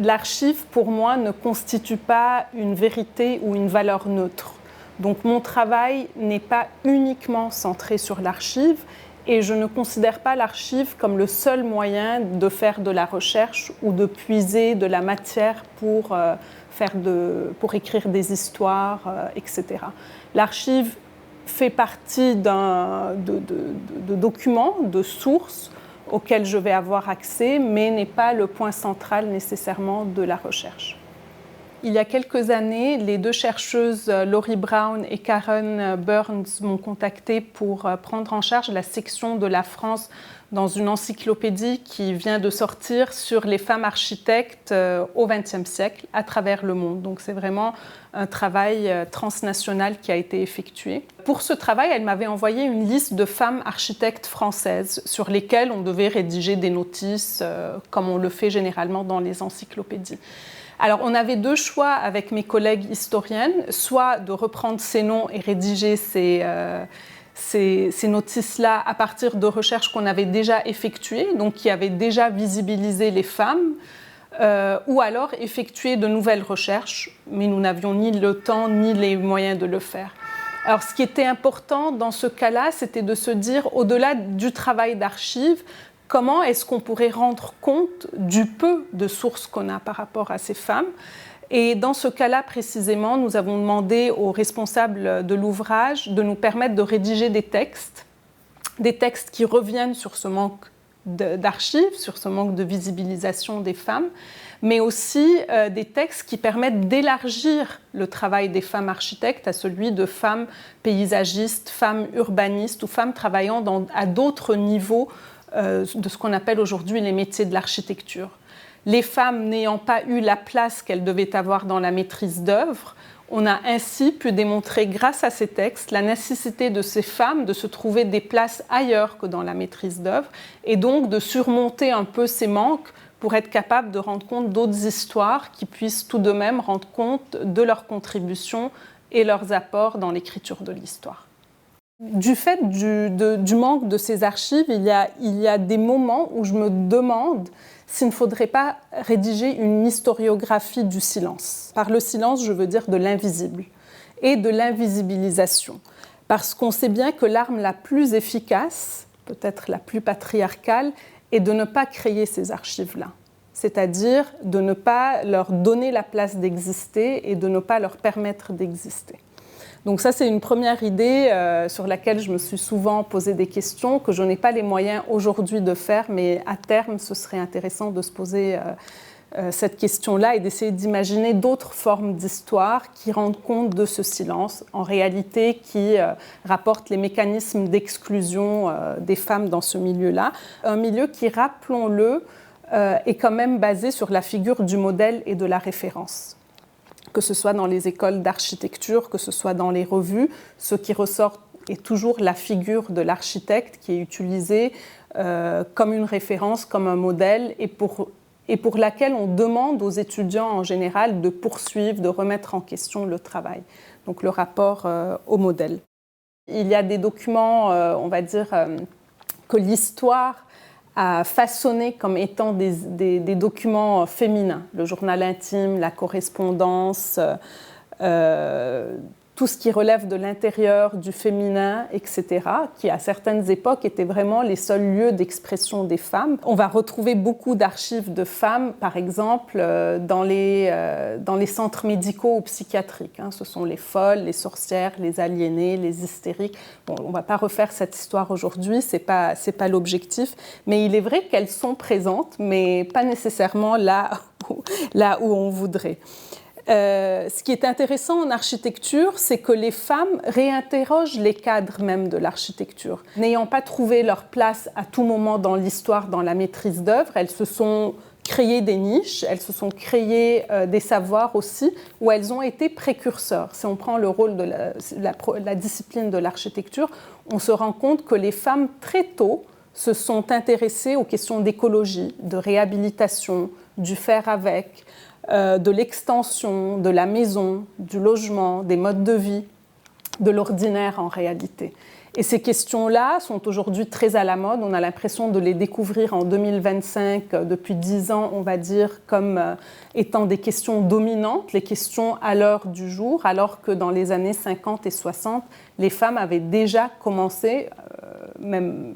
l'archive, pour moi, ne constitue pas une vérité ou une valeur neutre. Donc mon travail n'est pas uniquement centré sur l'archive et je ne considère pas l'archive comme le seul moyen de faire de la recherche ou de puiser de la matière pour écrire des histoires, etc. L'archive fait partie de documents, de sources auxquels je vais avoir accès, mais n'est pas le point central nécessairement de la recherche. Il y a quelques années, les deux chercheuses Laurie Brown et Karen Burns m'ont contactée pour prendre en charge la section de la France dans une encyclopédie qui vient de sortir sur les femmes architectes au XXe siècle à travers le monde. Donc c'est vraiment un travail transnational qui a été effectué. Pour ce travail, elle m'avait envoyé une liste de femmes architectes françaises sur lesquelles on devait rédiger des notices comme on le fait généralement dans les encyclopédies. Alors, on avait deux choix avec mes collègues historiennes, soit de reprendre ces noms et rédiger ces notices-là à partir de recherches qu'on avait déjà effectuées, donc qui avaient déjà visibilisé les femmes, ou alors effectuer de nouvelles recherches, mais nous n'avions ni le temps ni les moyens de le faire. Alors, ce qui était important dans ce cas-là, c'était de se dire, au-delà du travail d'archives, comment est-ce qu'on pourrait rendre compte du peu de sources qu'on a par rapport à ces femmes? Et dans ce cas-là, précisément, nous avons demandé aux responsables de l'ouvrage de nous permettre de rédiger des textes qui reviennent sur ce manque d'archives, sur ce manque de visibilisation des femmes, mais aussi des textes qui permettent d'élargir le travail des femmes architectes à celui de femmes paysagistes, femmes urbanistes ou femmes travaillant à d'autres niveaux de ce qu'on appelle aujourd'hui les métiers de l'architecture. Les femmes n'ayant pas eu la place qu'elles devaient avoir dans la maîtrise d'œuvre, on a ainsi pu démontrer, grâce à ces textes, la nécessité de ces femmes de se trouver des places ailleurs que dans la maîtrise d'œuvre et donc de surmonter un peu ces manques pour être capable de rendre compte d'autres histoires qui puissent tout de même rendre compte de leurs contributions et leurs apports dans l'écriture de l'histoire. Du fait du manque de ces archives, il y a des moments où je me demande s'il ne faudrait pas rédiger une historiographie du silence. Par le silence, je veux dire de l'invisible et de l'invisibilisation. Parce qu'on sait bien que l'arme la plus efficace, peut-être la plus patriarcale, est de ne pas créer ces archives-là. C'est-à-dire de ne pas leur donner la place d'exister et de ne pas leur permettre d'exister. Donc ça, c'est une première idée sur laquelle je me suis souvent posé des questions, que je n'ai pas les moyens aujourd'hui de faire, mais à terme, ce serait intéressant de se poser cette question-là et d'essayer d'imaginer d'autres formes d'histoire qui rendent compte de ce silence, en réalité qui rapportent les mécanismes d'exclusion des femmes dans ce milieu-là. Un milieu qui, rappelons-le, est quand même basé sur la figure du modèle et de la référence. Que ce soit dans les écoles d'architecture, que ce soit dans les revues, ce qui ressort est toujours la figure de l'architecte qui est utilisée comme une référence, comme un modèle, et pour laquelle on demande aux étudiants en général de poursuivre, de remettre en question le travail. Donc le rapport au modèle. Il y a des documents, on va dire, que l'histoire a façonné comme étant des documents féminins, le journal intime, la correspondance, tout ce qui relève de l'intérieur, du féminin, etc., qui à certaines époques étaient vraiment les seuls lieux d'expression des femmes. On va retrouver beaucoup d'archives de femmes, par exemple, dans les centres médicaux ou psychiatriques. Ce sont les folles, les sorcières, les aliénées, les hystériques. Bon, on ne va pas refaire cette histoire aujourd'hui, ce n'est pas l'objectif, mais il est vrai qu'elles sont présentes, mais pas nécessairement là où on voudrait. Ce qui est intéressant en architecture, c'est que les femmes réinterrogent les cadres même de l'architecture. N'ayant pas trouvé leur place à tout moment dans l'histoire, dans la maîtrise d'œuvre, elles se sont créées des niches, elles se sont créées des savoirs aussi, où elles ont été précurseurs. Si on prend le rôle de la discipline de l'architecture, on se rend compte que les femmes, très tôt, se sont intéressées aux questions d'écologie, de réhabilitation, du faire avec, de l'extension, de la maison, du logement, des modes de vie, de l'ordinaire en réalité. Et ces questions-là sont aujourd'hui très à la mode. On a l'impression de les découvrir en 2025, depuis 10 ans, on va dire, comme étant des questions dominantes, les questions à l'heure du jour, alors que dans les années 50 et 60, les femmes avaient déjà commencé, même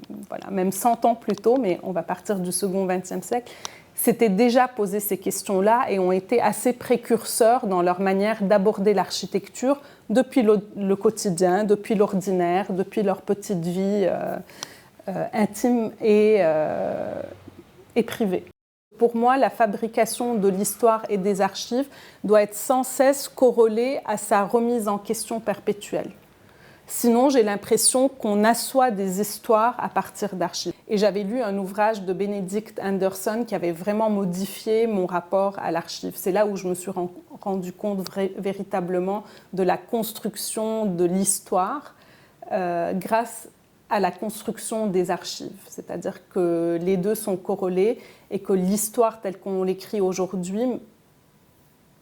100 ans plus tôt, mais on va partir du second XXe siècle, s'étaient déjà posé ces questions-là et ont été assez précurseurs dans leur manière d'aborder l'architecture depuis le quotidien, depuis l'ordinaire, depuis leur petite vie intime et privée. Pour moi, la fabrication de l'histoire et des archives doit être sans cesse corrélée à sa remise en question perpétuelle. Sinon, j'ai l'impression qu'on assoit des histoires à partir d'archives. Et j'avais lu un ouvrage de Benedict Anderson qui avait vraiment modifié mon rapport à l'archive. C'est là où je me suis rendu compte véritablement de la construction de l'histoire grâce à la construction des archives. C'est-à-dire que les deux sont corrélés et que l'histoire telle qu'on l'écrit aujourd'hui,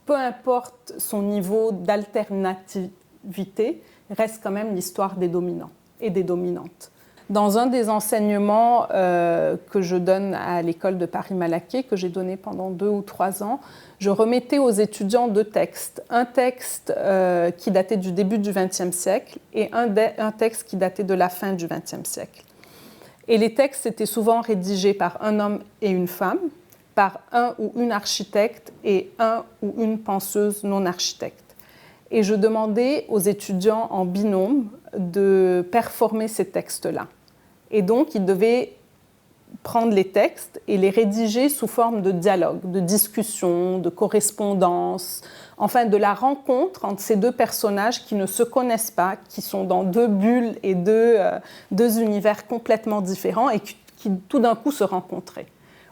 peu importe son niveau d'alternativité, reste quand même l'histoire des dominants et des dominantes. Dans un des enseignements que je donne à l'école de Paris-Malaquais, que j'ai donné pendant 2 ou 3 ans, je remettais aux étudiants 2 textes. Un texte qui datait du début du XXe siècle et un texte qui datait de la fin du XXe siècle. Et les textes étaient souvent rédigés par un homme et une femme, par un ou une architecte et un ou une penseuse non architecte. Et je demandais aux étudiants en binôme de performer ces textes-là. Et donc, ils devaient prendre les textes et les rédiger sous forme de dialogue, de discussion, de correspondance, enfin de la rencontre entre ces 2 personnages qui ne se connaissent pas, qui sont dans 2 bulles et 2 univers complètement différents et qui tout d'un coup se rencontraient.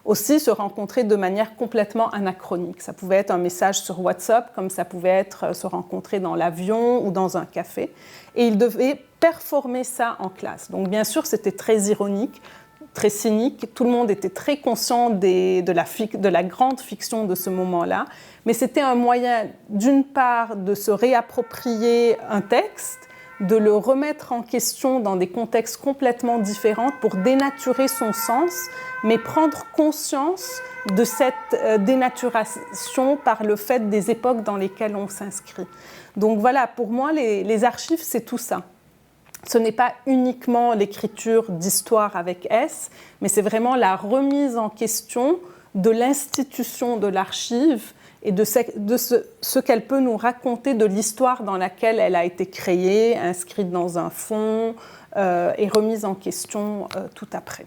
Aussi se rencontrer de manière complètement anachronique. Ça pouvait être un message sur WhatsApp, comme ça pouvait être se rencontrer dans l'avion ou dans un café. Et ils devaient performer ça en classe. Donc bien sûr, c'était très ironique, très cynique. Tout le monde était très conscient de la grande fiction de ce moment-là. Mais c'était un moyen, d'une part, de se réapproprier un texte, de le remettre en question dans des contextes complètement différents pour dénaturer son sens, mais prendre conscience de cette dénaturation par le fait des époques dans lesquelles on s'inscrit. Donc voilà, pour moi, les archives, c'est tout ça. Ce n'est pas uniquement l'écriture d'histoire avec S, mais c'est vraiment la remise en question de l'institution de l'archive et de ce qu'elle peut nous raconter de l'histoire dans laquelle elle a été créée, inscrite dans un fond et remise en question tout après.